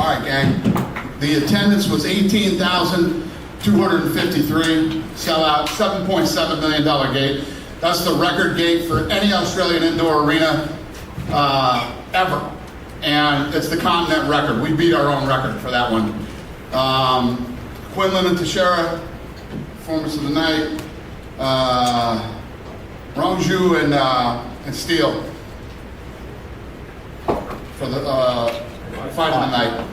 right, gang. The attendance was 18,253. Sellout, $7.7 million gate. That's the record gate for any Australian indoor arena ever. And it's the continent record. We beat our own record for that one. Quinlan and Teixeira, performance of the night. Rongju and Steele for the fight of the night.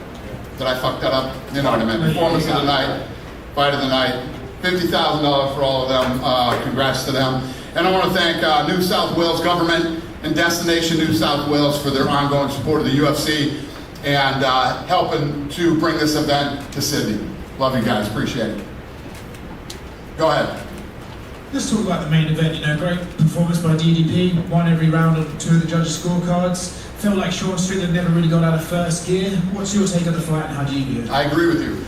Did I fuck that up? You know what I meant. Performance of the night, fight of the night. $50,000 for all of them. Congrats to them. And I want to thank New South Wales government and Destination New South Wales for their ongoing support of the UFC and helping to bring this event to Sydney. Love you guys. Appreciate it. Go ahead. Let's talk about the main event. Great performance by DDP. Won every round on 2 of the judges' scorecards. Felt like Sean Strickland never really got out of first gear. What's your take on the fight and how do you view it? I agree with you.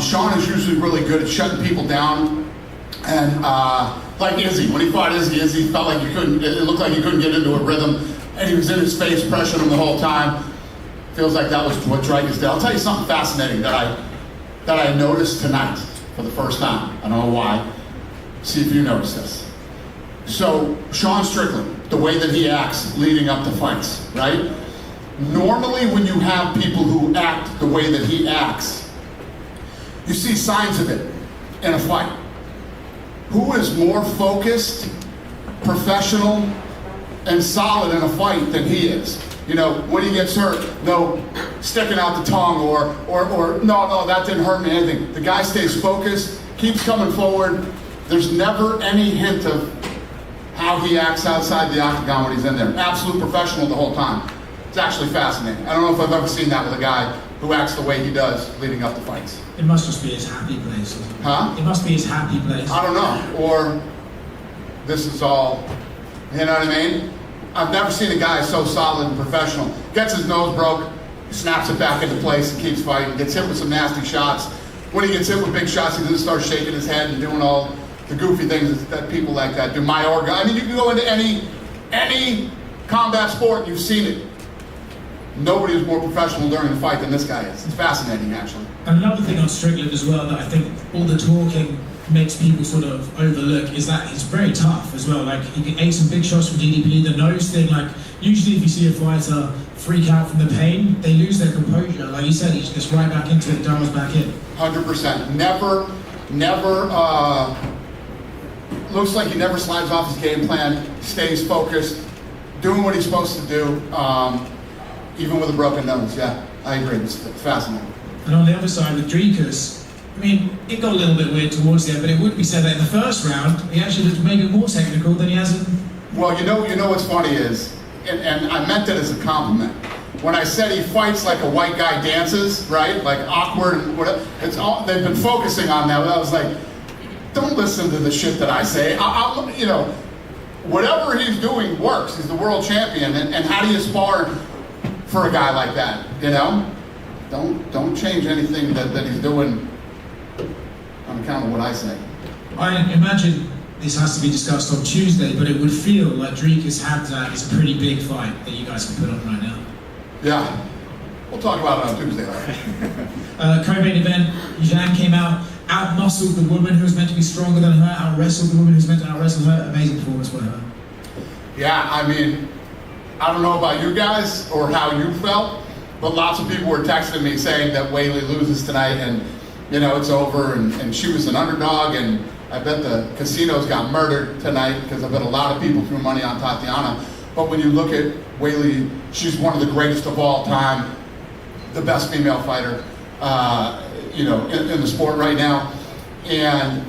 Sean is usually really good at shutting people down. And like Izzy, when he fought Izzy felt like it looked like he couldn't get into a rhythm. And he was in his face, pressuring him the whole time. Feels like that was what Dricus did. I'll tell you something fascinating that I noticed tonight for the first time. I don't know why. See if you notice this. So, Sean Strickland, the way that he acts leading up to fights, right? Normally when you have people who act the way that he acts, you see signs of it in a fight. Who is more focused, professional, and solid in a fight than he is? When he gets hurt, no sticking out the tongue or no, that didn't hurt me, anything. The guy stays focused, keeps coming forward. There's never any hint of how he acts outside the octagon when he's in there. Absolute professional the whole time. It's actually fascinating. I don't know if I've ever seen that with a guy who acts the way he does leading up to fights. It must just be his happy place. Huh? It must be his happy place. I don't know. Or this is all, you know what I mean? I've never seen a guy so solid and professional. Gets his nose broke, snaps it back into place and keeps fighting. Gets hit with some nasty shots. When he gets hit with big shots, he doesn't start shaking his head and doing all the goofy things that people like that do. You can go into any combat sport, you've seen it. Nobody is more professional during the fight than this guy is. It's fascinating, actually. And another thing on Strickland as well that I think all the talking makes people sort of overlook is that he's very tough as well. Like, he ate some big shots from DDP. The nose thing, like, usually if you see a fighter freak out from the pain, they lose their composure. Like you said, he just gets right back into it, dials back in. 100%. Never, looks like he never slides off his game plan, stays focused, doing what he's supposed to do, even with a broken nose. Yeah, I agree. It's fascinating. And on the other side with Dricus, I mean, it got a little bit weird towards the end, but it would be said that in the first round, he actually looked maybe more technical than he has in... Well, you know what's funny is, and I meant it as a compliment, when I said he fights like a white guy dances, right? Like awkward and whatever, they've been focusing on that. I was like, don't listen to the shit that I say. Whatever he's doing works. He's the world champion, and how do you spar for a guy like that? Don't change anything that he's doing on account of what I say. I imagine this has to be discussed on Tuesday, but it would feel like Dricus had that is a pretty big fight that you guys can put on right now. Yeah, we'll talk about it on Tuesday. Co-main event, Zhang came out-muscled the woman who was meant to be stronger than her, out-wrestled the woman who was meant to out-wrestle her. Amazing performance by her. Yeah, I mean, I don't know about you guys or how you felt, but lots of people were texting me saying that Weili loses tonight and, it's over, and she was an underdog, and I bet the casinos got murdered tonight because I bet a lot of people threw money on Tatiana. But when you look at Weili, she's one of the greatest of all time, the best female fighter, in the sport right now. And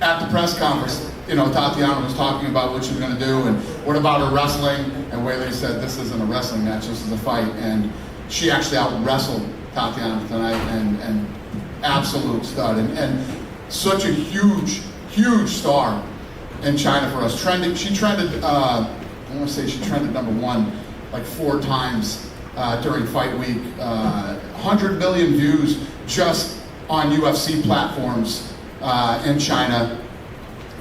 at the press conference, Tatiana was talking about what she was going to do and what about her wrestling, and Weili said, this isn't a wrestling match, this is a fight. And she actually out-wrestled Tatiana tonight, and absolute stud, and such a huge star in China for us. She trended, I want to say she trended #1 like 4 times during fight week. 100 million views just on UFC platforms in China.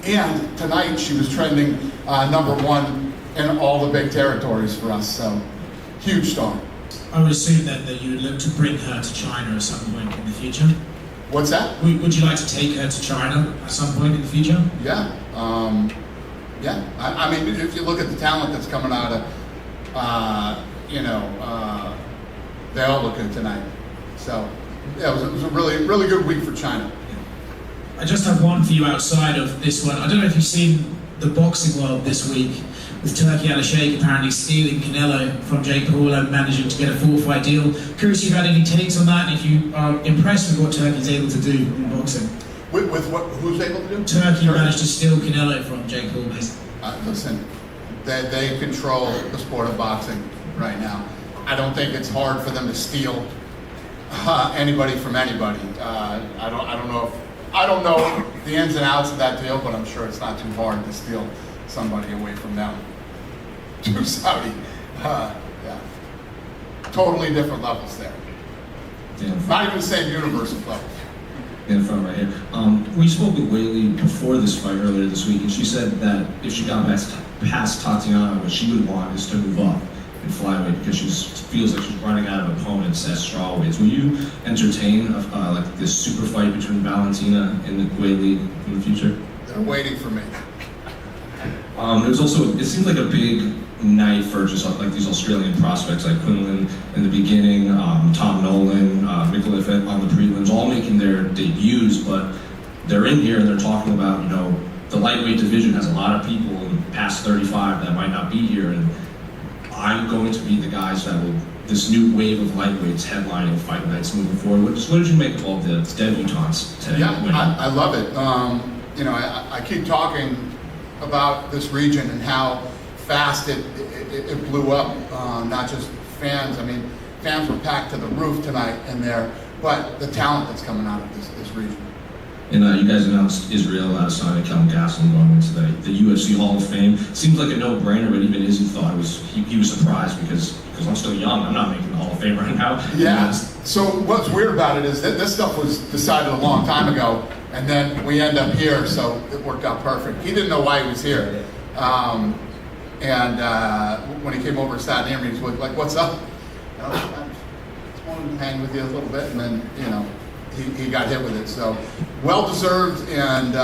And tonight she was trending #1 in all the big territories for us, so huge star. I would assume then that you would look to bring her to China at some point in the future. What's that? Would you like to take her to China at some point in the future? Yeah. Yeah. I mean, if you look at the talent that's coming out of, they all look good tonight. So, yeah, it was a really, really good week for China. I just have one for you outside of this one. I don't know if you've seen the boxing world this week, with Turkey Al-Sheikh apparently stealing Canelo from Jake Paul and managing to get a 4-fight deal. Curious if you've had any takes on that, and if you are impressed with what Turkey's able to do in boxing. With what? Who's able to do? Turkey managed to steal Canelo from Jake Paul, basically. Listen, they control the sport of boxing right now. I don't think it's hard for them to steal anybody from anybody. I don't know the ins and outs of that deal, but I'm sure it's not too hard to steal somebody away from them to Saudi. Yeah, totally different levels there. Yeah, Not even the same universe of levels. in front right here. We spoke with Weili before this fight earlier this week, and she said that if she got past Tatiana, what she would want is to move up in flyweight because she feels like she's running out of opponents at strawweights. Will you entertain like this super fight between Valentina and Weili in the future? They're waiting for me. There's also, it seems like a big night for just like these Australian prospects like Quinlan in the beginning, Tom Nolan, Mikulev on the prelims, all making their debuts, but they're in here and they're talking about, you know, the lightweight division has a lot of people in past 35 that might not be here, and I'm going to be the guys that will, this new wave of lightweights headlining fight nights moving forward. What did you make of all the debutantes today? Yeah, I love it. You know, I keep talking about this region and how fast it blew up, not just fans. I mean, fans were packed to the roof tonight in there, but the talent that's coming out of this region. And you guys announced Israel Adesanya, Kelvin Gastelum going into the UFC Hall of Fame. Seems like a no-brainer, but even Izzy thought it was, he was surprised because I'm still young. I'm not making the Hall of Fame right now. Yeah. So what's weird about it is that this stuff was decided a long time ago, and then we end up here, so it worked out perfect. He didn't know why he was here. When he came over and sat near me, he was like, "What's up?" I just wanted to hang with you a little bit, and then, you know, he got hit with it. So, well-deserved, and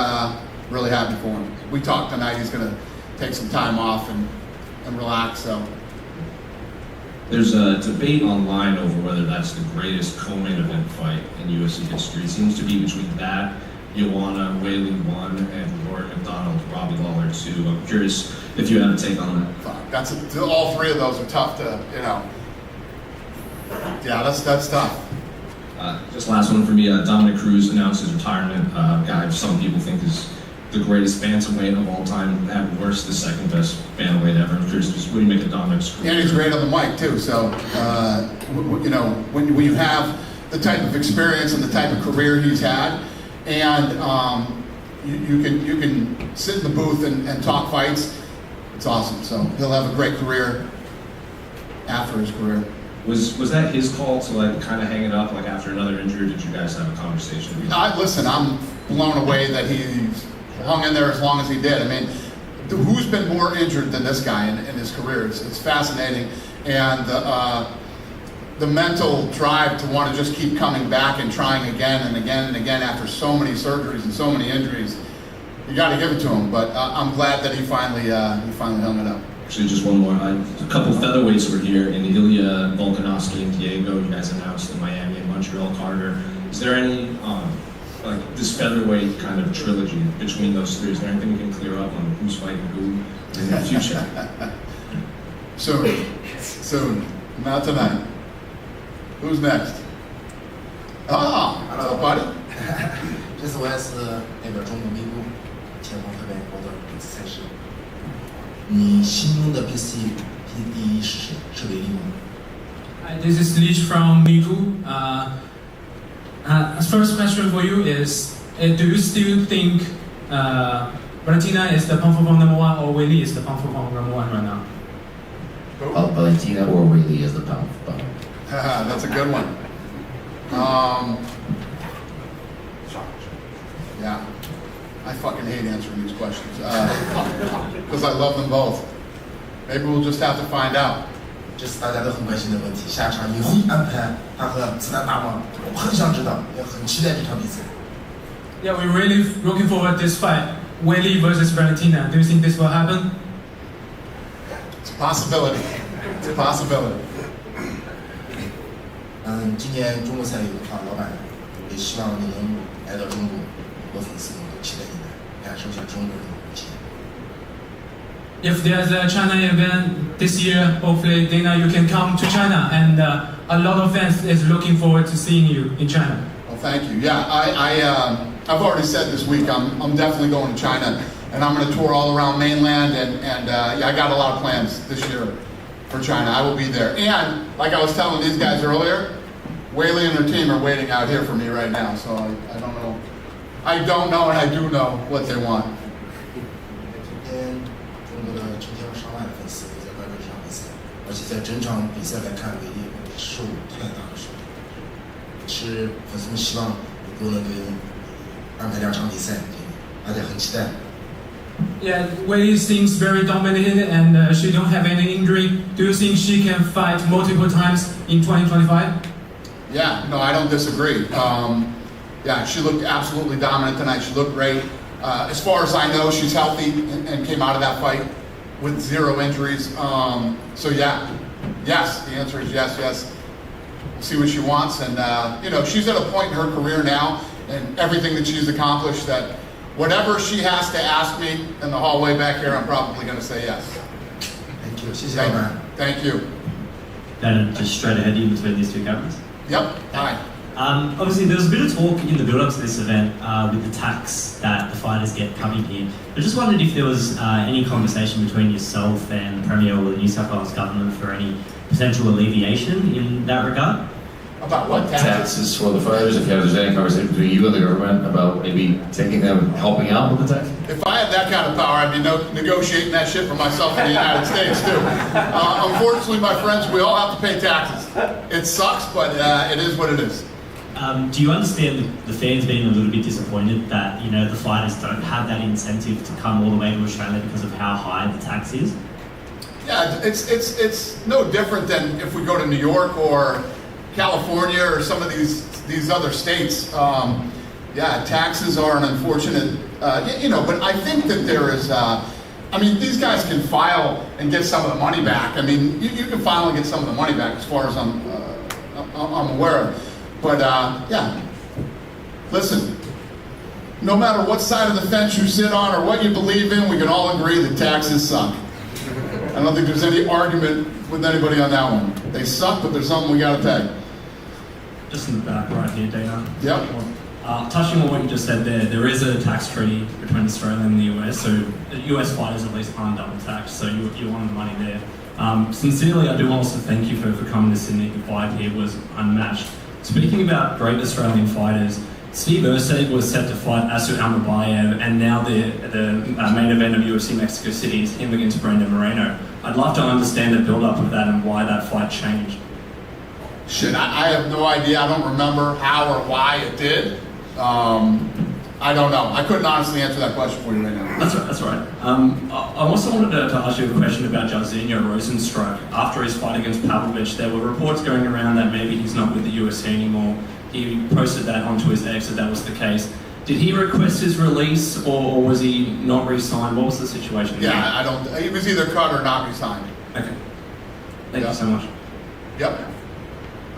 really happy for him. We talked tonight, he's going to take some time off and relax, so. There's a debate online over whether that's the greatest co-main event fight in UFC history. It seems to be between that, Joanna, Weili 1, and Rory McDonald, Robbie Lawler 2. I'm curious if you had a take on that. All three of those are tough to, you know. Yeah, that's tough. Just last one for me, Dominic Cruz announced his retirement. Guy some people think is the greatest bantamweight of all time, at worst the second best bantamweight ever. I'm curious, just what do you make of Dominic's career? And he's great on the mic too, so, you know, when you have the type of experience and the type of career he's had, and you can sit in the booth and talk fights, it's awesome. So he'll have a great career after his career. Was that his call to like kind of hang it up like after another injury? Did you guys have a conversation? Listen, I'm blown away that he's hung in there as long as he did. I mean, who's been more injured than this guy in his career? It's fascinating, and the mental drive to want to just keep coming back and trying again and again and again after so many surgeries and so many injuries. You got to give it to him, but I'm glad that he finally hung it up. Actually, just one more. A couple featherweights were here in Ilya Volkanovski and Diego. You guys announced in Miami and Montreal, Carter. Is there any, like this featherweight kind of trilogy between those three? Is there anything we can clear up on who's fighting who in the future? Soon. Not tonight. Who's next? What's up, buddy? 这次我也是代表中国名录前往特别国的本次赛事。你心中的 PST 第一是谁？是维利吗？ Hi, this is Lich from Migu. First question for you is, do you still think Valentina is the pound for pound number one, or Weili is the pound for pound number one right now? Valentina or Weili is the pound for pound? That's a good one. Yeah, I fucking hate answering these questions because I love them both. Maybe we'll just have to find out. 这是大家都很关心的问题。下场你会安排他和子弹打吗？我很想知道，也很期待这场比赛。Yeah, we're really looking forward to this fight. Weili versus Valentina. Do you think this will happen? It's a possibility. It's a possibility. 今年中国赛有个话，老板也希望你能来到中国，我粉丝能够期待你来感受一下中国人的武器。If there's a China event this year, hopefully, Dana, you can come to China, and a lot of fans is looking forward to seeing you in China. Well, thank you. Yeah, I've already said this week I'm definitely going to China, and I'm going to tour all around mainland, and yeah, I got a lot of plans this year for China. I will be there. And like I was telling these guys earlier, Weili and her team are waiting out here for me right now, so I don't know. I don't know, and I do know what they want. 今天中国的成千上万的粉丝都在关注这场比赛，而且在整场比赛来看，韦力受太大的伤，是粉丝们希望你都能给安排2场比赛，大家很期待。Yeah, Weili seems very dominated, and she don't have any injury. Do you think she can fight multiple times in 2025? Yeah, no, I don't disagree. Yeah, she looked absolutely dominant tonight. She looked great. As far as I know, she's healthy and came out of that fight with 0 injuries. So yeah, yes, the answer is yes, yes. We'll see what she wants, and you know, she's at a point in her career now, and everything that she's accomplished, that whatever she has to ask me in the hallway back here, I'm probably going to say yes. Thank you. 谢谢老板。Thank you. Then just straight ahead in between these two cameras. Yep. Hi. Obviously, there was a bit of talk in the build-up to this event with the tax that the fighters get coming here. I just wondered if there was any conversation between yourself and the Premier or the New South Wales government for any potential alleviation in that regard? About what taxes? Taxes for the fighters, if there's any conversation between you and the government about maybe taking them, helping out with the tax? If I had that kind of power, I'd be negotiating that shit for myself in the United States too. Unfortunately, my friends, we all have to pay taxes. It sucks, but it is what it is. Do you understand the fans being a little bit disappointed that, you know, the fighters don't have that incentive to come all the way to Australia because of how high the tax is? Yeah, it's no different than if we go to New York or California or some of these other states. Yeah, taxes are an unfortunate, you know, but I think that there is, I mean, these guys can file and get some of the money back. I mean, you can file and get some of the money back as far as I'm aware of. But yeah, listen, no matter what side of the fence you sit on or what you believe in, we can all agree that taxes suck. I don't think there's any argument with anybody on that one. They suck, but there's something we got to pay. Just in the back right here, Dana. Yep. Touching on what you just said there is a tax treaty between Australia and the US, so the US fighters at least aren't double taxed, so you want the money there. Sincerely, I do also thank you for coming to Sydney. The vibe here was unmatched. Speaking about great Australian fighters, Steve Erceg was set to fight Asu Almabayev, and now the main event of UFC Mexico City is him against Brandon Moreno. I'd love to understand the build-up of that and why that fight changed. Shit, I have no idea. I don't remember how or why it did. I don't know. I couldn't honestly answer that question for you right now. That's right. I also wanted to ask you a question about Jairzinho Rozenstruik. After his fight against Pavlovich, there were reports going around that maybe he's not with the UFC anymore. He posted that onto his ex that was the case. Did he request his release, or was he not re-signed? What was the situation? Yeah, I don't. He was either cut or not re-signed. Okay. Thank you so much. Yep.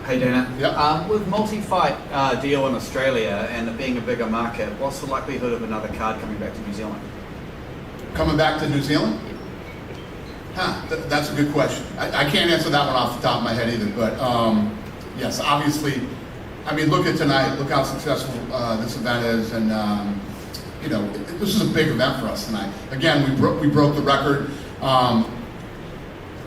Hey Dana. Yep. With multi-fight deal in Australia and it being a bigger market, what's the likelihood of another card coming back to New Zealand? Coming back to New Zealand? That's a good question. I can't answer that one off the top of my head either, but yes, obviously, I mean, look at tonight, look how successful this event is, and you know, this is a big event for us tonight. Again, we broke the record,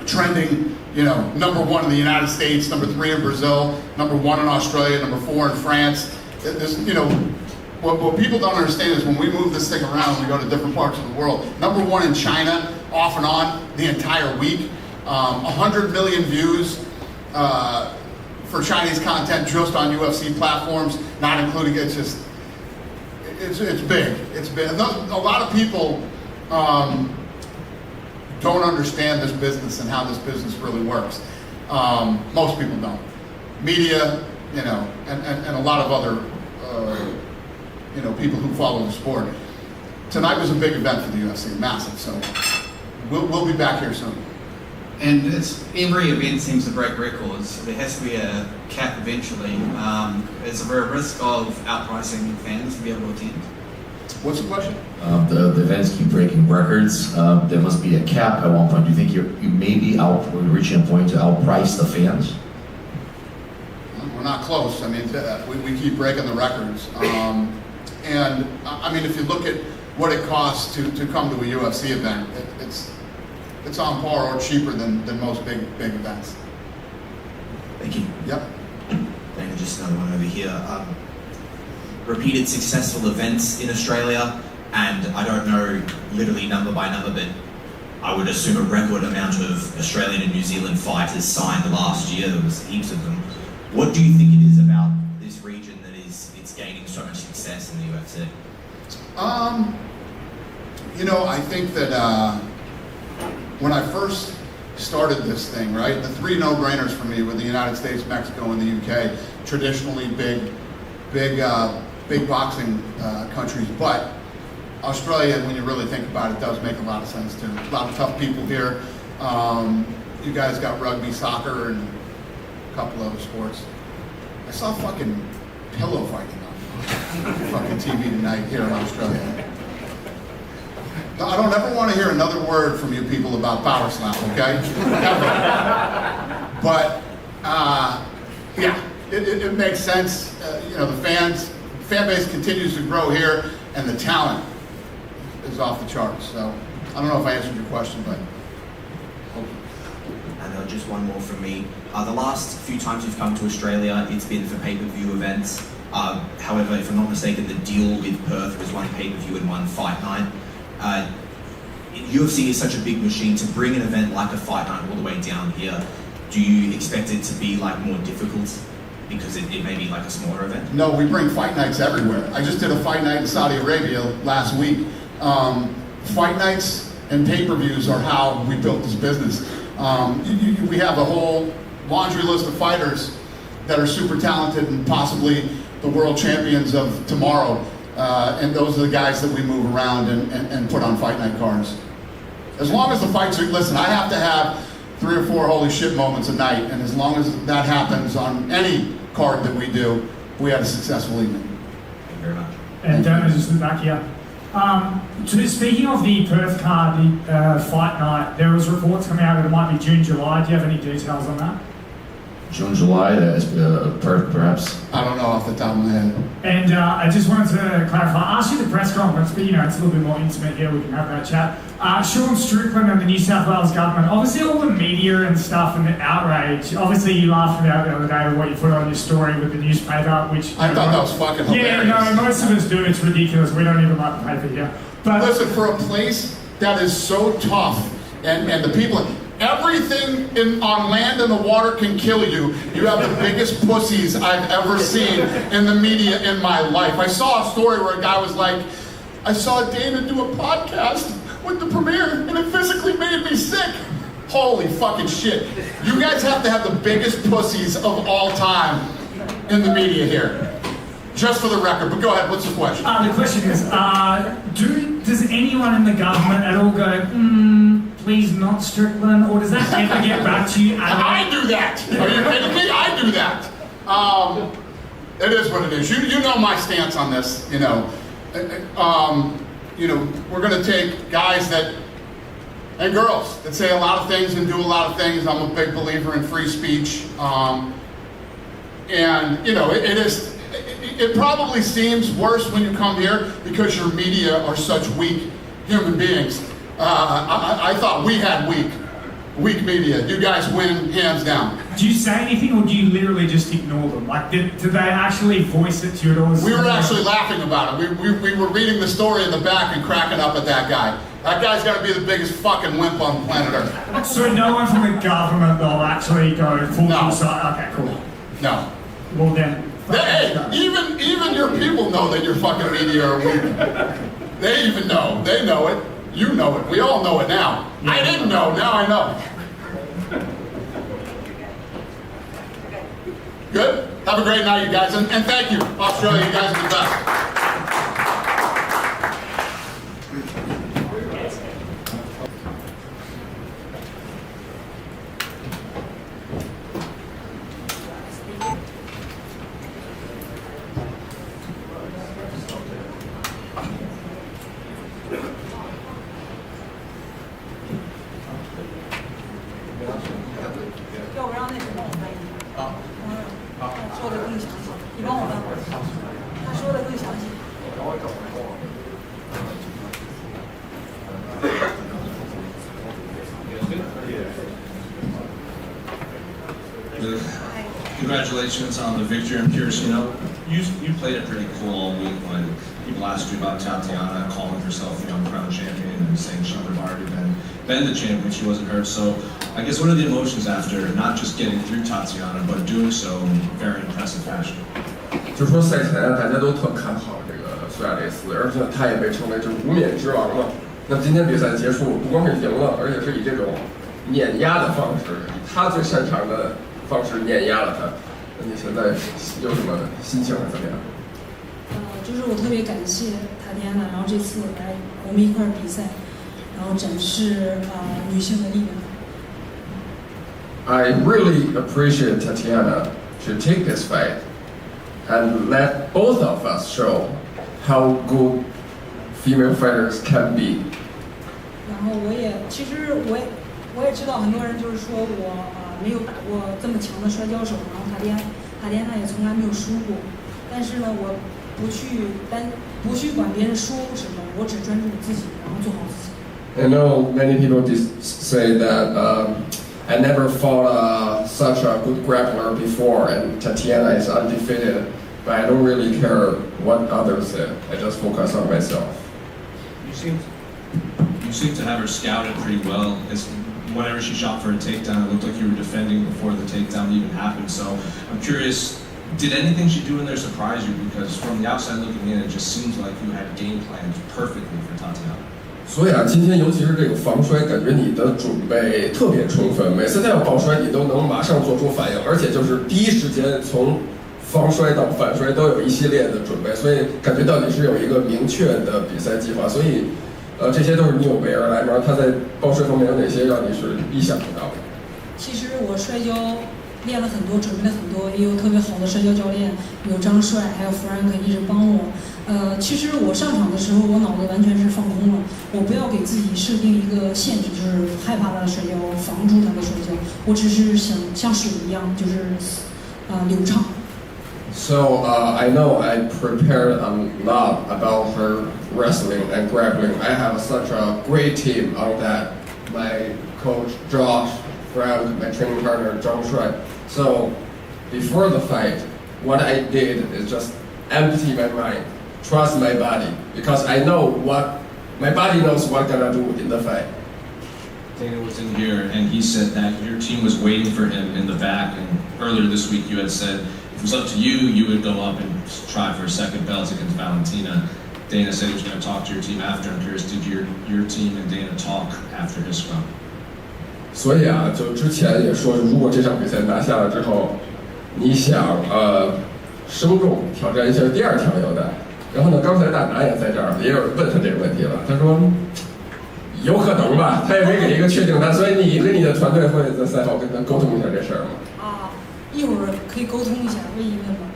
trending, you know, #1 in the United States, #3 in Brazil, #1 in Australia, #4 in France. You know, what people don't understand is when we move this thing around, we go to different parts of the world. #1 in China, off and on the entire week. 100 million views for Chinese content just on UFC platforms, not including it's big. It's big. A lot of people don't understand this business and how this business really works. Most people don't. Media, you know, and a lot of other, you know, people who follow the sport. Tonight was a big event for the UFC, massive. So we'll be back here soon. And it's every event seems to break records. There has to be a cap eventually. Is there a risk of outpricing fans to be able to attend? What's the question? The events keep breaking records. There must be a cap at one point. Do you think you may be reaching a point to outprice the fans? We're not close. I mean, we keep breaking the records. And I mean, if you look at what it costs to come to a UFC event, it's on par or cheaper than most big events. Thank you. Yep. Dana, just another one over here. Repeated successful events in Australia, and I don't know literally number by number, but I would assume a record amount of Australian and New Zealand fighters signed last year. There was heaps of them. What do you think it is about this region that it's gaining so much success in the UFC? You know, I think that when I first started this thing, right, the three no-brainers for me were the United States, Mexico, and the UK, traditionally big boxing countries. But Australia, when you really think about it, does make a lot of sense too. A lot of tough people here. You guys got rugby, soccer, and a couple other sports. I saw fucking pillow fighting on fucking TV tonight here in Australia. I don't ever want to hear another word from you people about power slam, okay? Ever. But yeah, it makes sense. You know, the fan base continues to grow here, and the talent is off the charts. So I don't know if I answered your question, but. And just one more from me. The last few times you've come to Australia, it's been for pay-per-view events. However, if I'm not mistaken, the deal with Perth was one pay-per-view and one fight night. UFC is such a big machine. To bring an event like a fight night all the way down here, do you expect it to be like more difficult because it may be like a smaller event? No, we bring fight nights everywhere. I just did a fight night in Saudi Arabia last week. Fight nights and pay-per-views are how we built this business. We have a whole laundry list of fighters that are super talented and possibly the world champions of tomorrow. And those are the guys that we move around and put on fight night cards. As long as the fights are, listen, I have to have 3 or 4 holy shit moments a night, and as long as that happens on any card that we do, we have a successful evening. Thank you very much. And Dana, just back here. Speaking of the Perth card, the fight night, there was reports coming out that it might be June, July. Do you have any details on that? June, July, Perth, perhaps. I don't know off the top of my head. And I just wanted to clarify, I asked you the press conference, but you know, it's a little bit more intimate here, we can have that chat. Sean Strickland and the New South Wales government, obviously all the media and stuff and the outrage, obviously you laughed about the other day with what you put on your story with the newspaper, which... I thought that was fucking hilarious. Yeah, no, most of us do, it's ridiculous, we don't even like the paper here. But listen, for a place that is so tough, and the people... Everything on land and the water can kill you. You have the biggest pussies I've ever seen in the media in my life. I saw a story where a guy was like, I saw Dana do a podcast with the premiere and it physically made me sick. Holy fucking shit. You guys have to have the biggest pussies of all time in the media here. Just for the record, but go ahead, what's the question? The question is, does anyone in the government at all go, please not Strickland, or does that ever get back to you? I do that! Are you kidding me? I do that! It is what it is. You know my stance on this, you know. We're gonna take guys and girls that say a lot of things and do a lot of things. I'm a big believer in free speech. And, you know, it probably seems worse when you come here because your media are such weak human beings. I thought we had weak media. You guys win hands down. Do you say anything or do you literally just ignore them? Like, did they actually voice it to you at all? We were actually laughing about it. We were reading the story in the back and cracking up at that guy. That guy's got to be the biggest fucking wimp on planet Earth. So no one from the government will actually go full side? Okay, cool. No. Well then... Hey, even your people know that your fucking media are weak. They even know. They know it. You know it. We all know it now. I didn't know. Now I know. Good? Have a great night, you guys. And thank you, Australia. You guys are the best. Congratulations on the victory. I'm curious, you played it pretty cool all week when people asked you about Tatiana calling herself the uncrowned champion and saying she would have already been the champion, she wasn't hurt. So I guess what are the emotions after not just getting through Tatiana, but doing so in very impressive fashion? 就说赛前大家都特看好这个苏亚雷斯，而且他也被称为这无冕之王嘛。那么今天比赛结束，不光是赢了，而且是以这种碾压的方式，以他最擅长的方式碾压了他。那你现在有什么心情怎么样？就是我特别感谢塔蒂安娜，然后这次来我们一块儿比赛，然后展示女性的力量。I really appreciate Tatiana to take this fight and let both of us show how good female fighters can be. 然后其实我也知道很多人就是说我没有打过这么强的摔跤手，然后塔蒂安娜也从来没有输过，但是呢，我不去管别人说什么，我只专注自己，然后做好自己。I know many people say that I never fought such a good grappler before, and Tatiana is undefeated, but I don't really care what others say. I just focus on myself. You seem to have her scouted pretty well. Whenever she shot for a takedown, it looked like you were defending before the takedown even happened. So I'm curious, did anything she do in there surprise you? Because from the outside looking in, it just seems like you had game plans perfectly for Tatiana. 所以今天尤其是这个防摔，感觉你的准备特别充分。每次他要爆摔，你都能马上做出反应，而且就是第一时间从防摔到反摔都有一系列的准备，所以感觉到你是有一个明确的比赛计划。所以，这些都是你有备而来吗？他在爆摔方面有哪些让你是意想不到的？其实我摔跤练了很多，准备了很多，也有特别好的摔跤教练，有张帅，还有 Frank 一直帮我。其实我上场的时候，我脑子完全是放空了，我不要给自己设定一个限制，就是害怕他的摔跤，防住他的摔跤，我只是想像水一样，就是流畅。So I know I prepared a lot about her wrestling and grappling. I have such a great team on that. My coach Josh, Frank, my training partner Zhang Weili. So before the fight, what I did is just empty my mind, trust my body, because I know my body knows what I'm gonna do in the fight. Dana was in here and he said that your team was waiting for him in the back, and earlier this week you had said if it was up to you, you would go up and try for a second belt against Valentina. Dana said he was going to talk to your team after. I'm curious, did your team and Dana talk after his fight? 所以就之前也说，如果这场比赛拿下了之后，你想生重挑战一下第二条腰带。然后呢，刚才大拿也在这儿，也有人问他这个问题了。他说有可能吧，他也没给一个确定的。所以你跟你的团队会在赛后跟他沟通一下这事儿吗？一会儿可以沟通一下，问一问吧。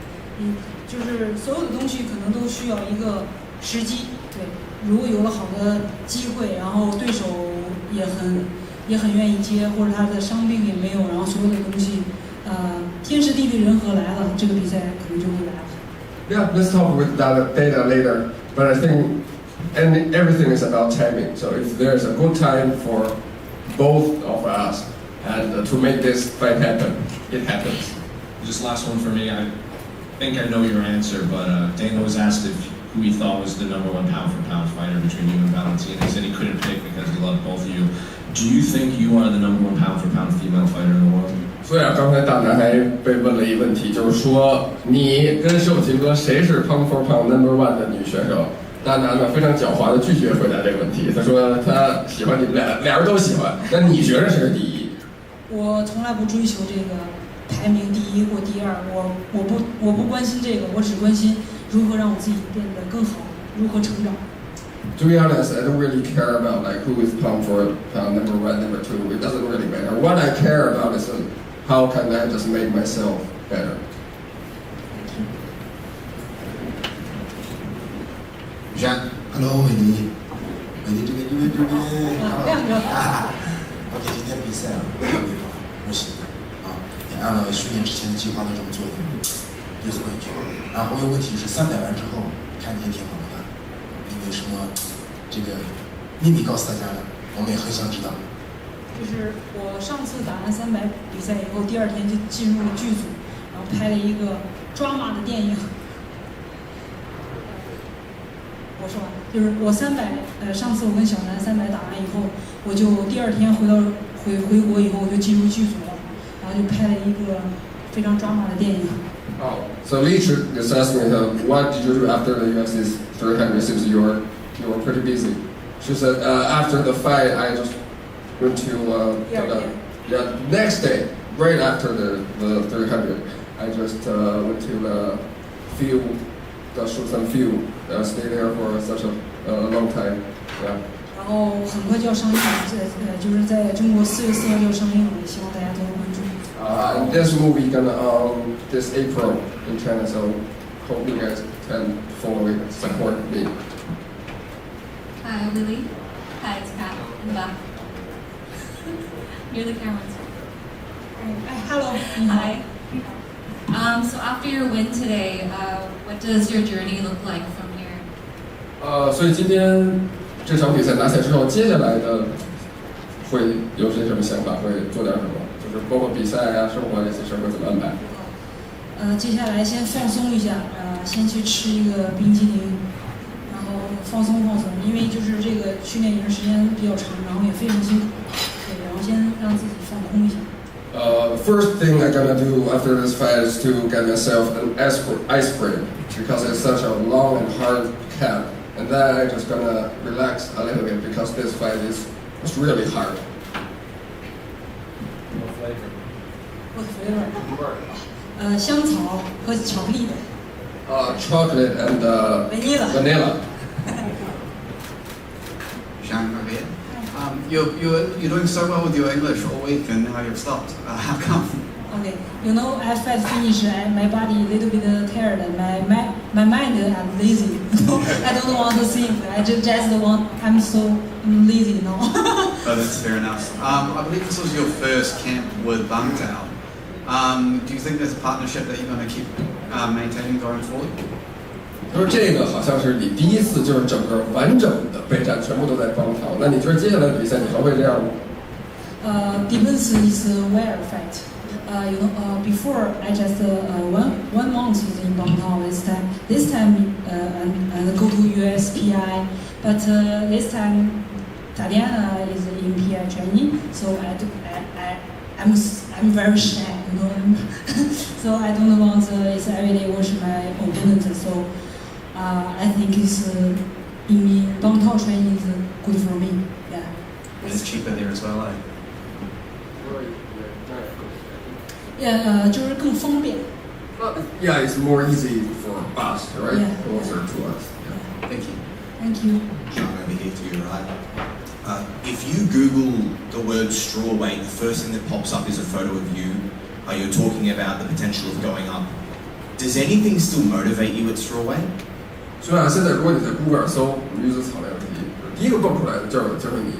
就是所有的东西可能都需要一个时机。对，如果有了好的机会，然后对手也很愿意接，或者他的伤病也没有，然后所有的东西，天时地利人和来了，这个比赛可能就会来了。Yeah, let's talk with data later. But I think everything is about timing. So if there's a good time for both of us and to make this fight happen, it happens. Just last one for me. I think I know your answer, but Dana was asked who he thought was the number one pound-for-pound fighter between you and Valentina. He said he couldn't pick because he loved both of you. Do you think you are the number one pound-for-pound female fighter in the world? 所以刚才大男还被问了一个问题，就是说你跟秀琴哥谁是 pound for pound number one 的女选手？大男呢非常狡猾的拒绝回答这个问题，他说他喜欢你们俩人都喜欢，那你觉得谁是第一？我从来不追求这个排名第1或第2，我不关心这个，我只关心如何让我自己变得更好，如何成长。To be honest, I don't really care about like who is pound for pound number 1, number 2. It doesn't really matter. What I care about is how can I just make myself better. 雨山 ，Hello， 美丽这边亮哥，OK， 今天比赛啊，特别好，恭喜你啊！也按照训练之前的计划都这么做的，又是冠军。然后我有问题是300万之后，看你也挺好的，你为什么这个秘密告诉大家呢？我们也很想知道。就是我上次打完300比赛以后，第2天就进入了剧组，然后拍了一个drama的电影。我说完，就是我上次我跟小南300打完以后，我就第2天回国以后，我就进入剧组了，然后就拍了一个非常drama的电影。Oh, so Lee just asked me, what did you do after the UFC's 300 since you were pretty busy? She said, after the fight, I just went to the next day, right after the 300, I just went to the field, shoot some field, stay there for such a long time. Yeah. 然后很快就要上映，就是在中国4月4号就要上映了，也希望大家多多关注。And this movie gonna this April in China, so hope you guys can follow it, support me. Hi, Lily. Hi, it's Pat in the back. Near the cameras. Hello. Hi. So after your win today, what does your journey look like from here? 所以今天这场比赛拿下之后，接下来的会有些什么想法？会做点什么？就是包括比赛啊、生活这些事儿会怎么安排？接下来先放松一下，先去吃一个冰淇淋，然后放松，因为就是这个训练营时间比较长，然后也非常辛苦，对，然后先让自己放空一下。First thing I'm gonna do after this fight is to get myself an ice cream because it's such a long and hard camp, and then I'm just gonna relax a little bit because this fight is really hard. What flavor? 香草和巧克力的。Chocolate and vanilla. Sean, over here. You're doing so well with your English all week, and now you've stopped. How come? Okay, I fight finish, my body a little bit tired, my mind I'm lazy. I don't want to think. I just want. I'm so lazy now. Oh, that's fair enough. I believe this was your first camp with Bang Tao. Do you think there's a partnership that you're going to keep maintaining going forward? 就是这个好像是你第一次就是整个完整的备战全部都在帮操，那你觉得接下来的比赛你还会这样吗？Depends is where fight. Before I just 1 month is in Bangkok. This time and go to USPI, but this time Tatiana is in PI training, so I'm very shy, so I don't want it's every day watch my opponent. So I think it's in Bangkok training is good for me. Yeah. And it's cheaper there as well, eh? Yeah, 就是更方便。Yeah, it's more easy for us, right? Yeah. Closer to us. Yeah. Thank you. Thank you. Sean, over here to your right. If you Google the word strawweight, the first thing that pops up is a photo of you. You're talking about the potential of going up. Does anything still motivate you at strawweight? 所以啊，现在如果你在谷歌搜女子草量级，第一个蹦出来的就是你。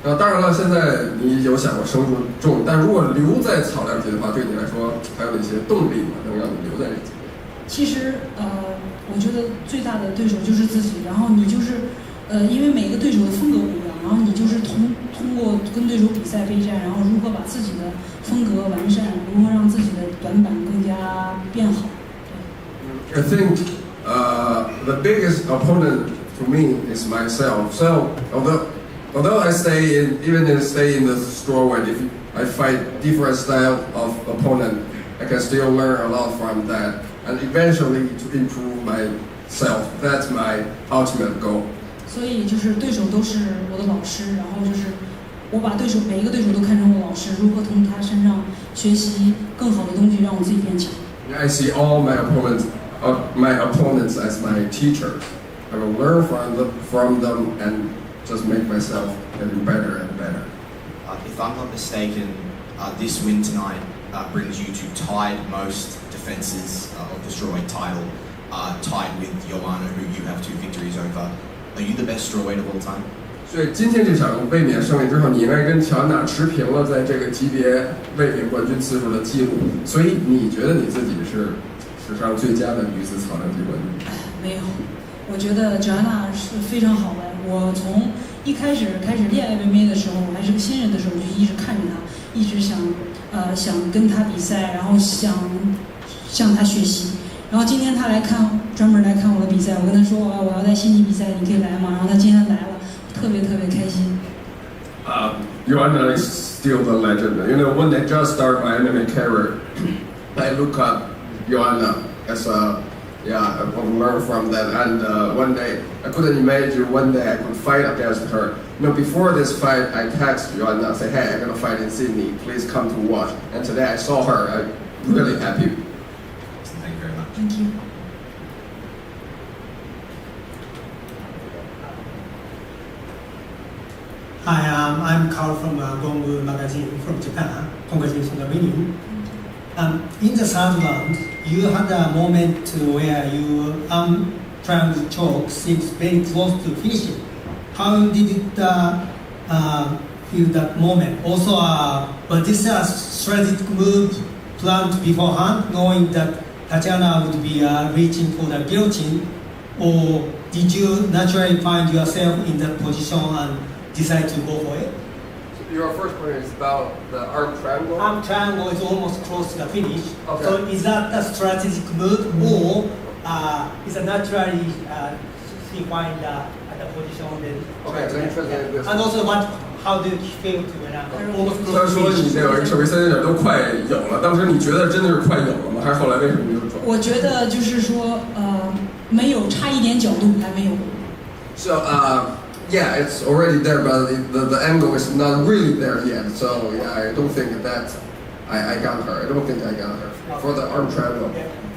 当然了，现在你有想过升重，但如果留在草量级的话，对你来说还有哪些动力能让你留在这个级别？其实我觉得最大的对手就是自己，然后你就是因为每个对手的风格不一样，然后你就是通过跟对手比赛备战，然后如何把自己的风格完善，如何让自己的短板更加变好。I think the biggest opponent to me is myself. So although I stay in the strawweight, if I fight different style of opponent, I can still learn a lot from that, and eventually to improve myself. That's my ultimate goal. 所以就是对手都是我的老师，然后就是我把每一个对手都看成我老师，如何从他身上学习更好的东西，让我自己变强。I see all my opponents as my teachers. I will learn from them and just make myself getting better and better. If I'm not mistaken, this win tonight brings you to tied most defenses of the strawweight title, tied with Joanna, who you have 2 victories over. Are you the best strawweight of all time? 所以今天这场卫冕胜利之后，你应该跟乔安娜持平了在这个级别卫冕冠军次数的记录。所以你觉得你自己是史上最佳的女子草量级冠军？没有，我觉得乔安娜是非常好的。我从一开始练 MMA 的时候，我还是个新人的时候，我就一直看着她，一直想跟她比赛，然后想向她学习。然后今天她专门来看我的比赛，我跟她说我要在悉尼比赛，你可以来吗？然后她今天来了。特别开心。Joanna is still the legend. You know, when I just started my MMA career, I look up Joanna as I learn from that. And one day, I couldn't imagine one day I could fight against her. You know, before this fight, I texted Joanna, say, hey, I'm gonna fight in Sydney. Please come to watch. And today I saw her. I'm really happy. Thank you very much. Thank you. Hi, I'm Carl from Gongu magazine from Japan. Congratulations on the winning. In the third round, you had a moment where your triangle choke seems very close to finishing. How did it feel that moment? Also, was this a strategic move planned beforehand, knowing that Tatiana would be reaching for the guillotine, or did you naturally find yourself in that position and decide to go for it? So your first point is about the arm triangle? Arm triangle is almost close to the finish. Okay. So is that a strategic move, or is it naturally she find the position then? Okay, let me translate this. And also, how do you feel to when almost 虽 close 然 to 说你 finish? 这个手背三点都快有了，当时你觉得真的是快有了吗？还是后来为什么没有转？我觉得就是说没有差一点角度，还没有。So yeah, it's already there, but the angle is not really there yet. So yeah, I don't think that I got her. I don't think I got her for the arm triangle.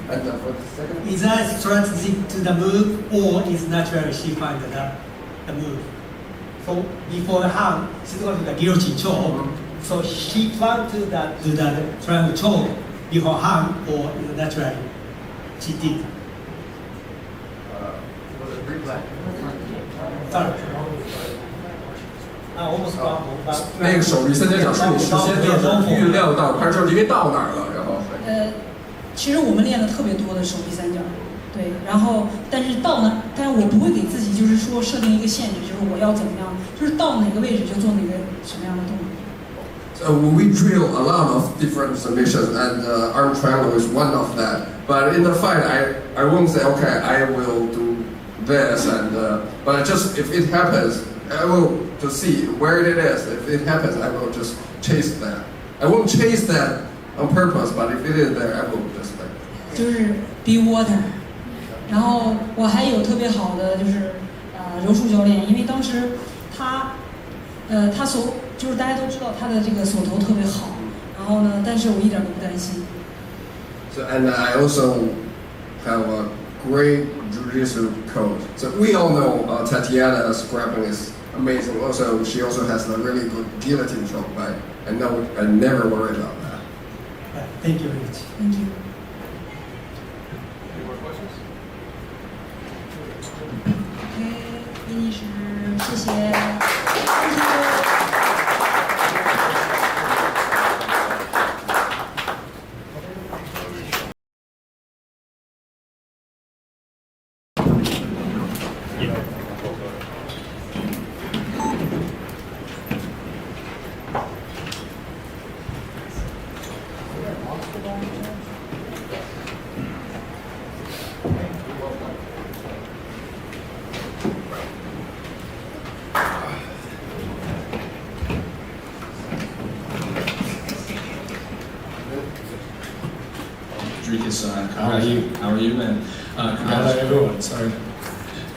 And for the second. Is that strategic to the move, or is naturally she find the move? So before the hand, she's going to the guillotine choke. So she planned to do that triangle choke before hand, or is it naturally she did? Sorry. Almost got 那个手臂三角是你事先就是预料到，还是说因为到哪儿了，然后？其实我们练的特别多的手臂三角，对，然后但是我不会给自己就是说设定一个限制，就是我要怎么样，就是到哪个位置就做哪个什么样的动作。So we drill a lot of different submissions, and arm triangle is one of that. But in the fight, I won't say, okay, I will do this, but just if it happens, I will just see where it is. If it happens, I will just chase that. I won't chase that on purpose, but if it is there, I will just like. 就是 be water， 然后我还有特别好的就是柔术教练，因为当时他就是大家都知道他的这个锁头特别好，然后呢，但是我一点都不担心。So and I also have a great jiu-jitsu coach. So we all know Tatiana's grappling is amazing. Also, she also has a really good guillotine choke, but I never worry about that. Thank you very much. Thank you. Any more questions? OK， finish， 谢谢。Thank you. Dricus, how are you? And Hello everyone. Sorry.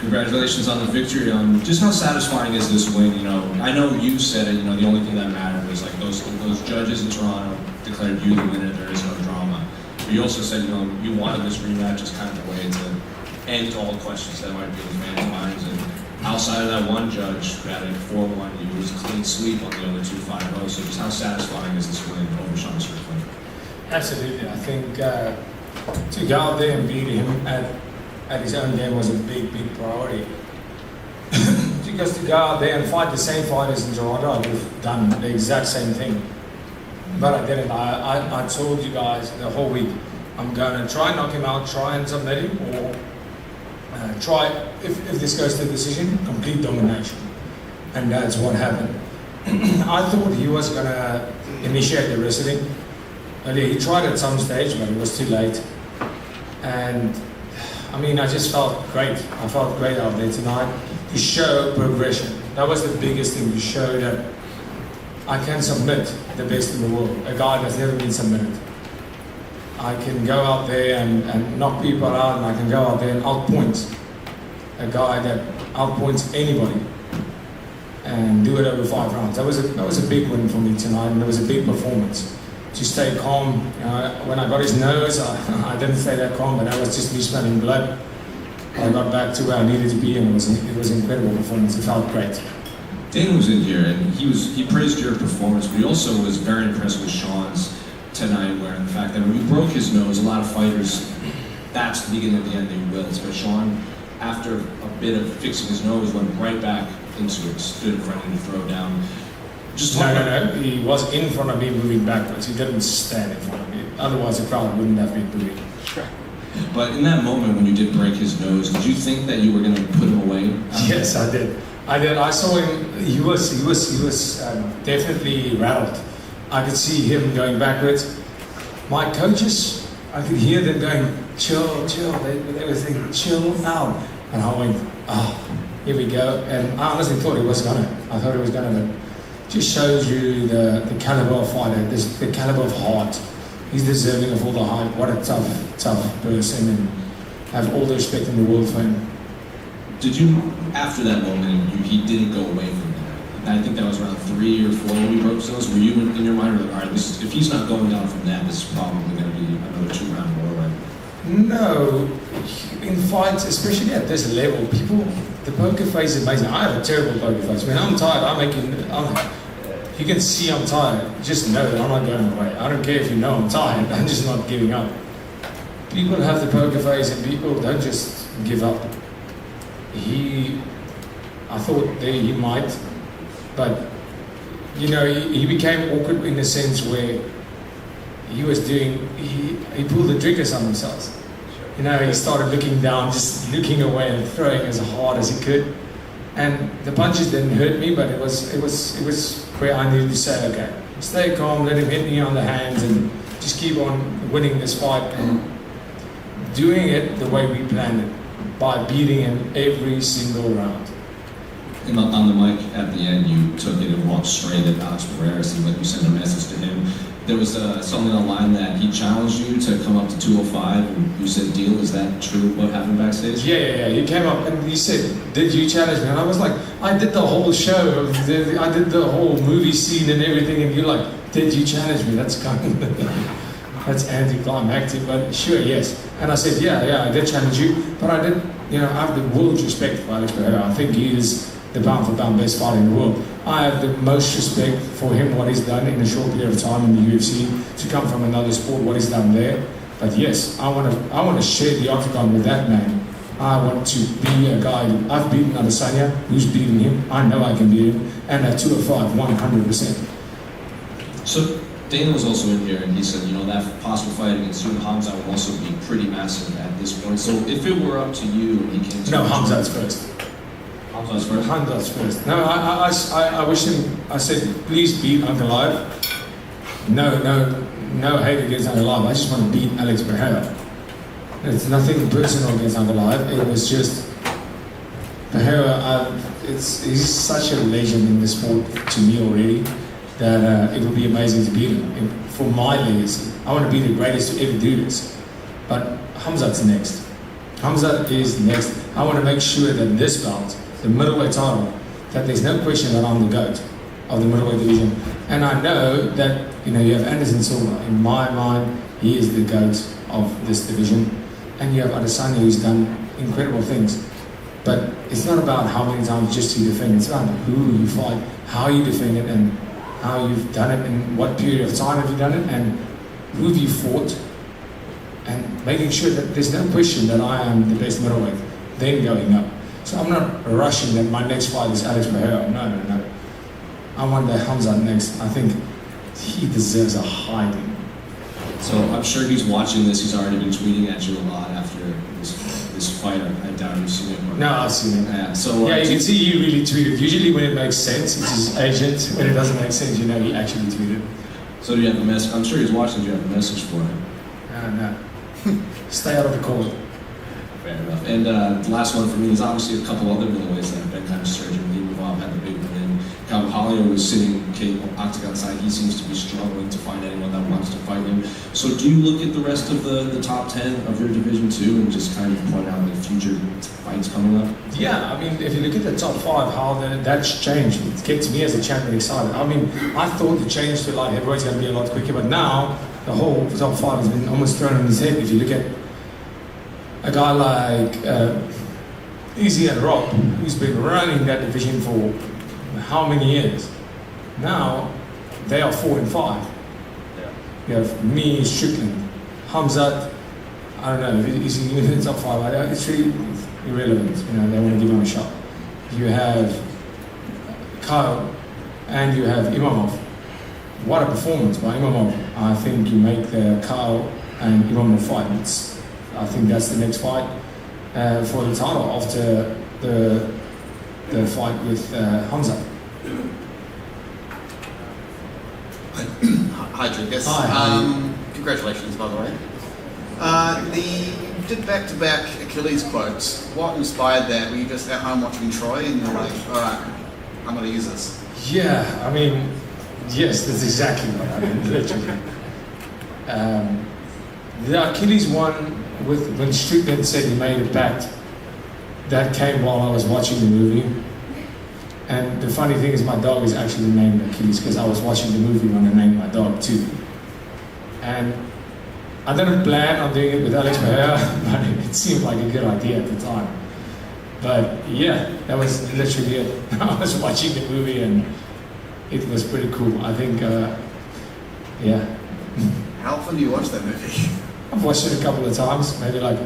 Congratulations on the victory. Just how satisfying is this win? You know, I know you said it. You know, the only thing that mattered was like those judges in Toronto declared you the winner. There is no drama. But you also said, you know, you wanted this rematch as kind of a way to end all questions that might be in fans' minds. And outside of that one judge who had a 4-1, it was a clean sweep on the other 2 5-0. So just how satisfying is this win over Sean Strickland? Absolutely. I think to go out there and beat him at his own game was a big priority. Because to go out there and fight the same fighters in Toronto, I would have done the exact same thing. But I didn't. I told you guys the whole week, I'm going to try and knock him out, try and submit him, or try, if this goes to decision, complete domination. And that's what happened. I thought he was going to initiate the wrestling. He tried at some stage, but it was too late. And I mean, I just felt great. I felt great out there tonight to show progression. That was the biggest thing, to show that I can submit the best in the world, a guy that's never been submitted. I can go out there and knock people out, and I can go out there and outpoint a guy that outpoints anybody and do it over 5 rounds. That was a big win for me tonight, and it was a big performance. To stay calm. When I got his nose, I didn't stay that calm, but that was just me smelling blood. I got back to where I needed to be, and it was an incredible performance. It felt great. Dana was in here, and he praised your performance, but he also was very impressed with Sean's tonight, where the fact that when you broke his nose, a lot of fighters, that's the beginning of the end, they wilt. But Sean, after a bit of fixing his nose, went right back into it, stood in front of him to throw down. No. He was in front of me moving backwards. He didn't stand in front of me. Otherwise, the crowd wouldn't have been booing. But in that moment when you did break his nose, did you think that you were going to put him away? Yes, I did. I saw him. He was definitely rattled. I could see him going backwards. My coaches, I could hear them going, chill. They were saying, chill now. And I went, here we go. And I honestly thought he was gonna. I thought he was gonna. Just shows you the caliber of fighter, the caliber of heart. He's deserving of all the hype. What a tough person, and have all the respect in the world for him. Did you, after that moment, he didn't go away from that? I think that was around 3 or 4 when we broke those. Were you in your mind, all right, if he's not going down from that, this is probably going to be another 2-round war, right? No, in fights, especially at this level, the poker face is amazing. I have a terrible poker face. When I'm tired, you can see I'm tired. Just know that I'm not going away. I don't care if you know I'm tired. I'm just not giving up. People have the poker face, and people don't just give up. I thought he might, but you know, he became awkward in the sense where he pulled the Dricus on himself. You know, he started looking down, just looking away and throwing as hard as he could. And the punches didn't hurt me, but it was where I needed to say, okay, stay calm, let him hit me on the hands, and just keep on winning this fight and doing it the way we planned it, by beating him every single round. And on the mic at the end, you took it and walked straight at Alex Pereira, and you sent a message to him. There was something online that he challenged you to come up to 205, and you said, deal, is that true, what happened backstage? Yeah. He came up and he said, did you challenge me? And I was like, I did the whole show, I did the whole movie scene and everything, and you're like, did you challenge me? That's kind of, that's anticlimactic, but sure, yes. And I said, yeah, I did challenge you, but I did, I have the world's respect for Alex Pereira. I think he is the pound for pound best fighter in the world. I have the most respect for him, what he's done in a short period of time in the UFC, to come from another sport, what he's done there. But yes, I want to share the octagon with that man. I want to be a guy. I've beaten Adesanya, who's beaten him. I know I can beat him, and at 205, 100%. So Dana was also in here, and he said, that possible fight against you and Hamzat would also be pretty massive at this point. So if it were up to you, and he came to Hamzat's first. Hamzat's first. No, I wish him. I said, please beat Uncle Live. No hate against Uncle Live. I just want to beat Alex Pereira. It's nothing personal against Uncle Live. It was just Pereira. He's such a legend in the sport to me already that it would be amazing to beat him. And for my legacy, I want to be the greatest to ever do this. But Hamzat's next. Hamzat is next. I want to make sure that this belt, the middleweight title, that there's no question that I'm the GOAT of the middleweight division. And I know that, you have Anderson Silva. In my mind, he is the GOAT of this division. And you have Adesanya, who's done incredible things. But it's not about how many times just you defend. It's about who you fight, how you defend it, and how you've done it, and what period of time have you done it, and who have you fought, and making sure that there's no question that I am the best middleweight, then going up. So I'm not rushing that my next fight is Alex Pereira. No. I want the Hamza next. I think he deserves a hiding. So I'm sure he's watching this. He's already been tweeting at you a lot after this fight. I doubt you've seen it. No, I've seen it. Yeah. So you can see he really tweeted. Usually when it makes sense, it's his agent. When it doesn't make sense, he actually tweeted. So do you have a message? I'm sure he's watching. Do you have a message for him? No. Stay out of the court. Fair enough. And last one for me is obviously a couple other middleweights that have been kind of surging. Imavov had the big win. Carvalho was sitting octagon side. He seems to be struggling to find anyone that wants to fight him. So do you look at the rest of the top 10 of your division too and just kind of point out the future fights coming up? Yeah, I mean, if you look at the top 5, how that's changed, it gets me as a champion excited. I mean, I thought the change to light heavyweight's going to be a lot quicker, but now the whole top 5 has been almost thrown on his head. If you look at a guy like Izzy and Rob, who's been running that division for how many years? Now they are 4 and 5. You have me, Strickland, Hamzat. I don't know. Is he even in the top 5? It's really irrelevant. They want to give him a shot. You have Kyle, and you have Imavov. What a performance by Imavov! I think you make the Kyle and Imavov fight. I think that's the next fight for the title after the fight with Hamzat. Hi, Dricus. Hi. Congratulations, by the way. You did back-to-back Achilles quotes. What inspired that? Were you just at home watching Troy and you're like, all right, I'm going to use this? Yeah, I mean, yes, that's exactly what I mean, literally. The Achilles one, when Strickland said he made a pact, that came while I was watching the movie. And the funny thing is my dog is actually named Achilles because I was watching the movie when I named my dog too. And I didn't plan on doing it with Alex Pereira, but it seemed like a good idea at the time. But yeah, that was literally it. I was watching the movie and it was pretty cool. I think, yeah. How often do you watch that movie? I've watched it a couple of times, maybe like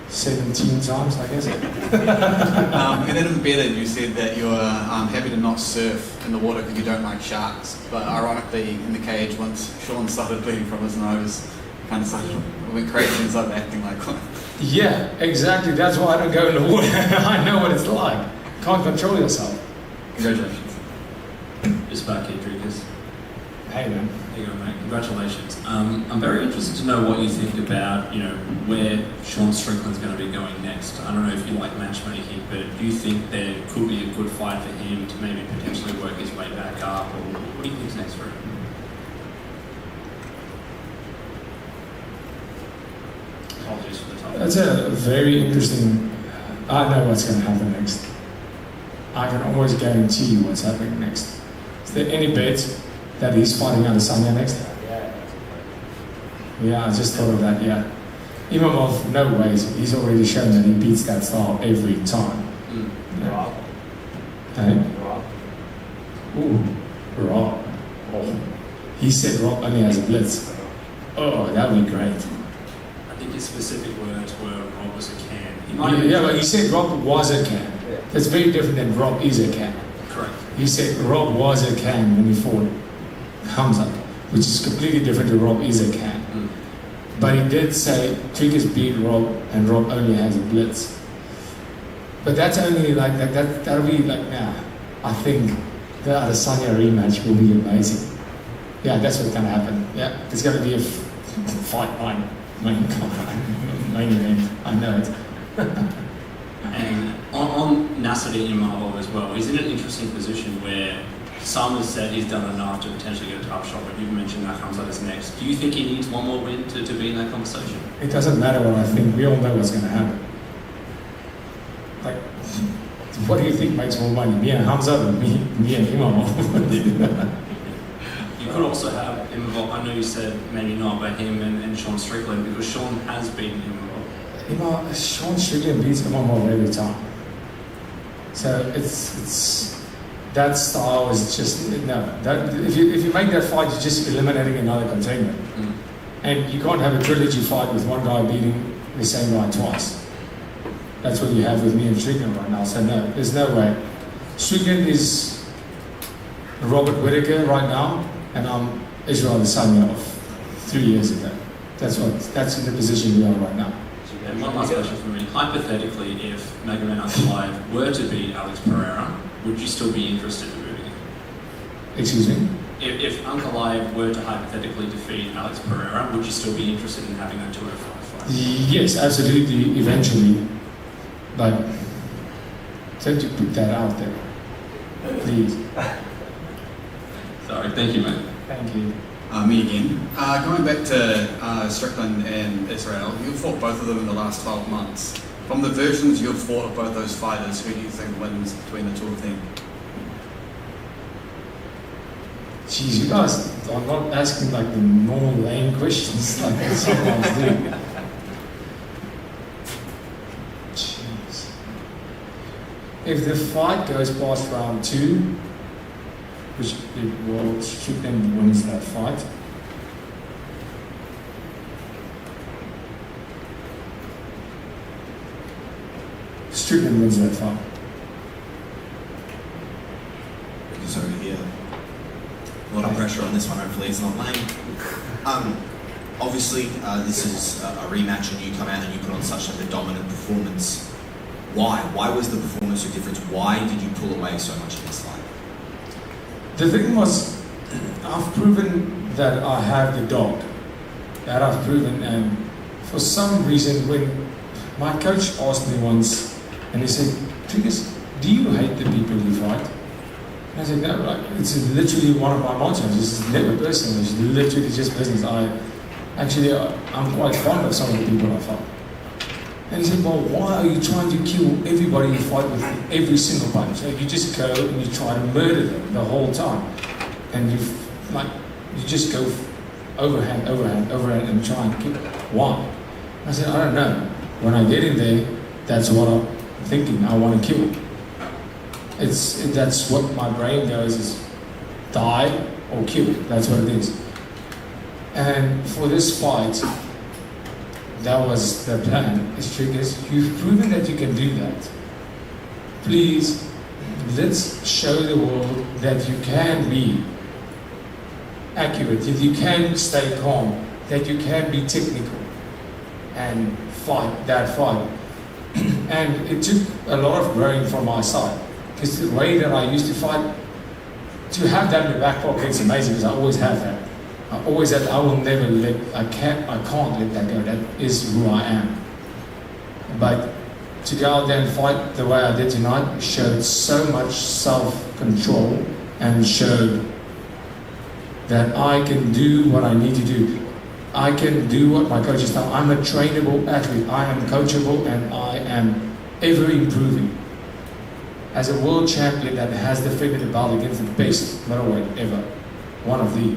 17 times, I guess. And then embedded, you said that you're happy to not surf in the water because you don't like sharks. But ironically, in the cage, once Sean started bleeding from his nose, kind of went crazy and started acting like one. Yeah, exactly. That's why I don't go in the water. I know what it's like. Can't control yourself. Congratulations. Just back here, Dricus. Hey, man. There you go, mate. Congratulations. I'm very interested to know what you think about, where Sean Strickland's going to be going next. I don't know if you like matchmaking, but do you think there could be a good fight for him to maybe potentially work his way back up, or what do you think's next for him? Apologies for the title. That's a very interesting. I know what's going to happen next. I can almost guarantee you what's happening next. Is there any bet that he's fighting Adesanya next? Yeah, I just thought of that, yeah. Imavov, no ways. He's already shown that he beats that style every time. Yeah. Hey? Ooh, Rob. Oh. He said Rob only has a blitz. Oh, that would be great. I think his specific words were Rob was a can. Yeah, but he said Rob was a can. That's very different than Rob is a can. Correct. He said Rob was a can when he fought Hamza, which is completely different to Rob is a can. But he did say Dricus beat Rob and Rob only has a blitz. But that's only like that'll be like, I think the Adesanya rematch will be amazing. Yeah, that's what's gonna happen. Yeah, there's gonna be a fight main event. I know it. And on Nasruddin Imavov as well, he's in an interesting position where some have said he's done enough to potentially get a tough shot, but you've mentioned that Hamzat is next. Do you think he needs one more win to be in that conversation? It doesn't matter what I think. We all know what's going to happen. what do you think makes more money? Me and Hamza or me and him? You could also have him involved. I know you said maybe not, but him and Sean Strickland, because Sean has beaten him involved. Sean Strickland beats him every time. So it's that style is just no. That if you make that fight, you're just eliminating another contender, and you can't have a trilogy fight with one guy beating the same guy twice. That's what you have with me and Strickland right now. So no, there's no way. Strickland is Robert Whittaker right now, and I'm Israel Adesanya of 3 years ago. That's in the position we are right now. And one last question for me. Hypothetically, if Magomed Ankalaev were to beat Alex Pereira, would you still be interested in moving him? Excuse me? If Ankalaev were to hypothetically defeat Alex Pereira, would you still be interested in having a 205 fight? Yes, absolutely, eventually. But don't you put that out there, please. Sorry, thank you, mate. Thank you. Me again. Going back to Strickland and Israel, you've fought both of them in the last 12 months. From the versions you've fought of both those fighters, who do you think wins between the two of them? Jeez, you guys are not asking like the normal lame questions like I sometimes do. Jeez. If the fight goes past round 2, which it will, Strickland wins that fight. Strickland wins that fight. Because over here, a lot of pressure on this one. Hopefully, it's not lame. Obviously, this is a rematch, and you come out and you put on such like a dominant performance. Why? Why was the performance so different? Why did you pull away so much in this fight? The thing was, I've proven that I have the dog. That I've proven, and for some reason, when my coach asked me once, and he said, "Dricus, do you hate the people you fight?" And I said, "No, like, it's literally one of my mottos. This is never personal. It's literally just business. I'm quite fond of some of the people I fight." And he said, "Well, why are you trying to kill everybody you fight with every single punch? Like, you just go and you try to murder them the whole time, and you just go overhand, and try and kill. Why?" I said, "I don't know. When I get in there, that's what I'm thinking. I want to kill. That's what my brain goes is die or kill. That's what it is." And for this fight, that was the plan. Dricus, you've proven that you can do that. Please, let's show the world that you can be accurate, that you can stay calm, that you can be technical and fight that fight. And it took a lot of growing from my side, because the way that I used to fight, to have that in the back pocket is amazing, because I always have that. I always said I will never I can't let that go. That is who I am. But to go out there and fight the way I did tonight showed so much self-control and showed that I can do what I need to do. I can do what my coaches tell me. I'm a trainable athlete. I am coachable, and I am ever improving. As a world champion that has defended the belt against the best middleweight ever, one of the,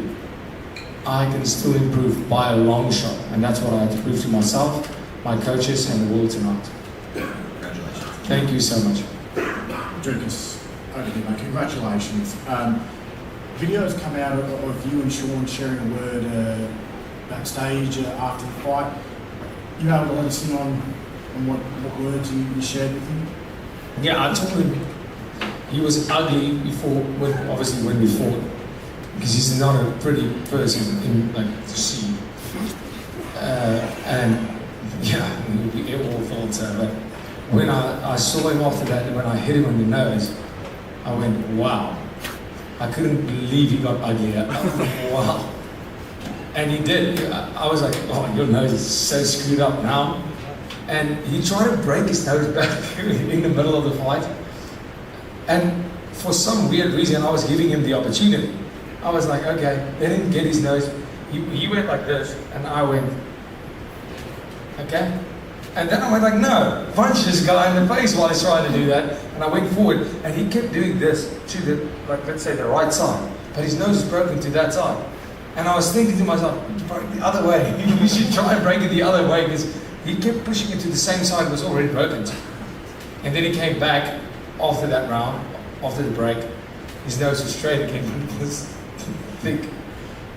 I can still improve by a long shot, and that's what I had to prove to myself, my coaches, and the world tonight. Congratulations. Thank you so much. Dricus, over here, mate. Congratulations. Videos come out of you and Sean sharing a word backstage after the fight. You able to let us in on what words you shared with him? Yeah, I told him he was ugly before, obviously when we fought, because he's not a pretty person to see. And yeah, we all thought so. But when I saw him after that, when I hit him on the nose, I went, wow. I couldn't believe he got uglier. Wow. And he did. I was like, oh, your nose is so screwed up now. And he tried to break his nose back in the middle of the fight. And for some weird reason, I was giving him the opportunity. I was like, okay, let him get his nose. He went like this, and I went, okay. And then I went like, no, punch this guy in the face while he's trying to do that. And I went forward, and he kept doing this to the, like, let's say the right side, but his nose is broken to that side. And I was thinking to myself, break the other way. You should try and break it the other way, because he kept pushing it to the same side it was already broken to. And then he came back after that round, after the break. His nose was straight again, it was thick.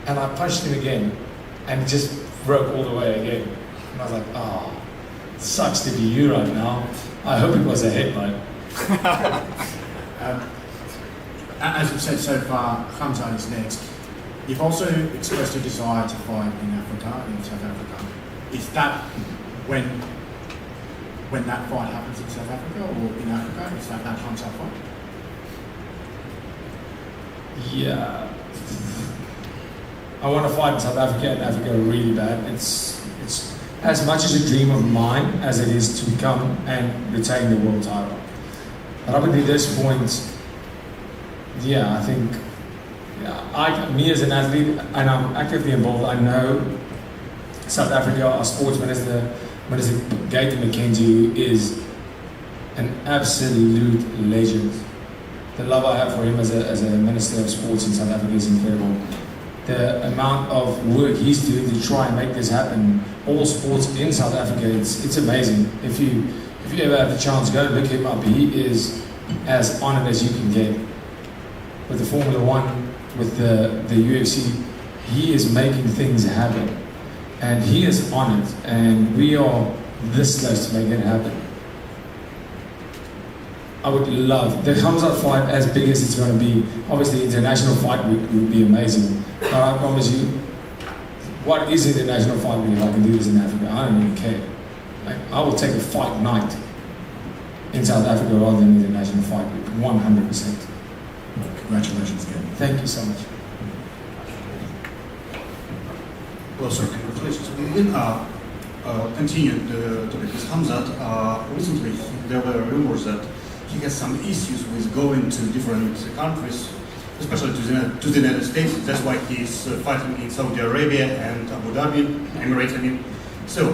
And I punched him again, and it just broke all the way again. And I was like, oh, it sucks to be you right now. I hope it was a headbutt. As you've said so far, Hamzat is next. You've also expressed a desire to fight in Africa, in South Africa. Is that when that fight happens in South Africa or in Africa? Is that Hamzat fight? Yeah. I want to fight in South Africa and Africa really bad. It's as much as a dream of mine as it is to become and retain the world title. But up until this point, yeah, I think, me as an athlete, and I'm actively involved, I know South Africa, our sports minister Gaten McKenzie, is an absolute legend. The love I have for him as a minister of sports in South Africa is incredible. The amount of work he's doing to try and make this happen, all sports in South Africa, it's amazing. If you ever have the chance, go and look him up. He is as honoured as you can get. With the Formula One, with the UFC, he is making things happen. And he is honoured, and we are this close to making it happen. I would love the Hamzat fight, as big as it's going to be. Obviously, the international fight would be amazing. But I promise you, what is an international fight if I can do this in Africa? I don't even care. Like, I will take a fight night in South Africa rather than an international fight week, 100%. Congratulations again. Thank you so much. Well, sir, congratulations. We will continue the topic with Hamzat. Recently, there were rumors that he has some issues with going to different countries, especially to the United States. That's why he's fighting in Saudi Arabia and Abu Dhabi, Emirates, I mean. So,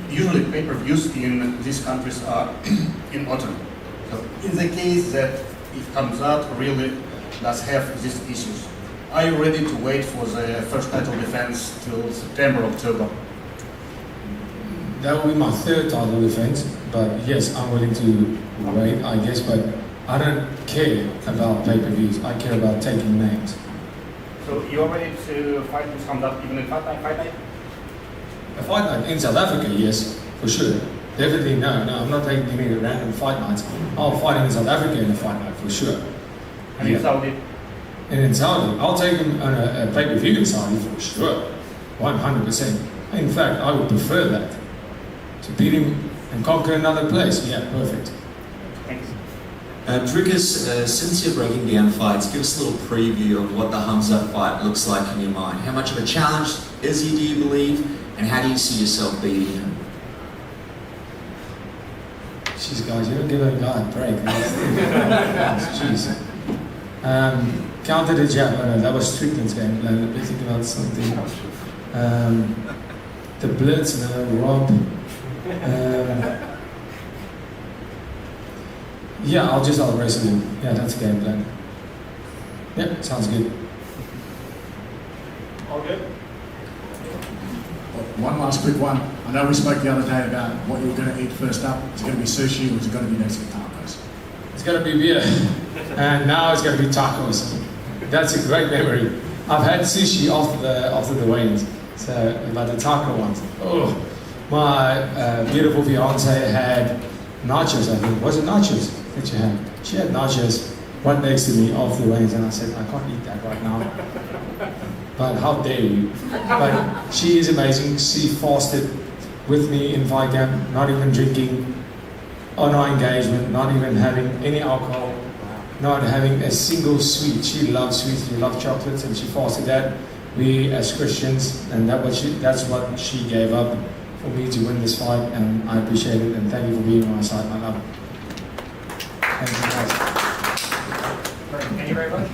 usually pay-per-views in these countries are in autumn. So, in the case that if Hamzat really does have these issues, are you ready to wait for the first title defense till September, October? That will be my third title defense, but yes, I'm willing to wait, I guess, but I don't care about pay-per-views. I care about taking names. So you're ready to fight with Hamzat even in fight night? A fight night in South Africa, yes, for sure. Definitely no, I'm not taking any random fight nights. I'll fight in South Africa in a fight night, for sure. And in Saudi? And in Saudi, I'll take him on a pay-per-view in Saudi, for sure, 100%. In fact, I would prefer that. To beat him and conquer another place, yeah, perfect. Thanks. Dricus, since you're breaking down fights, give us a little preview of what the Hamzat fight looks like in your mind. How much of a challenge is he, do you believe? And how do you see yourself beating him? Jeez, guys, you don't give a guy a break. Jeez. Counter the jab, that was Strickland's game plan. Let me think about something. The blitz, Rob. Yeah, I'll wrestle him. Yeah, that's a game plan. Yeah, sounds good. All good? One last quick one. I know we spoke the other day about what you were going to eat first up. Is it going to be sushi or is it going to be next to tacos? It's going to be beer. And now it's going to be tacos. That's a great memory. I've had sushi after the weigh-ins. So, about the taco ones. Oh, my beautiful fiance had nachos, I think. Was it nachos that you had? She had nachos right next to me after the weigh-ins, and I said, I can't eat that right now. But how dare you? But she is amazing. She fasted with me in fight camp, not even drinking on our engagement, not even having any alcohol, not having a single sweet. She loves sweets, she loves chocolates, and she fasted that. We as Christians, and that's what she gave up for me to win this fight, and I appreciate it, and thank you for being on my side, my love. Thank you guys. Thank you very much.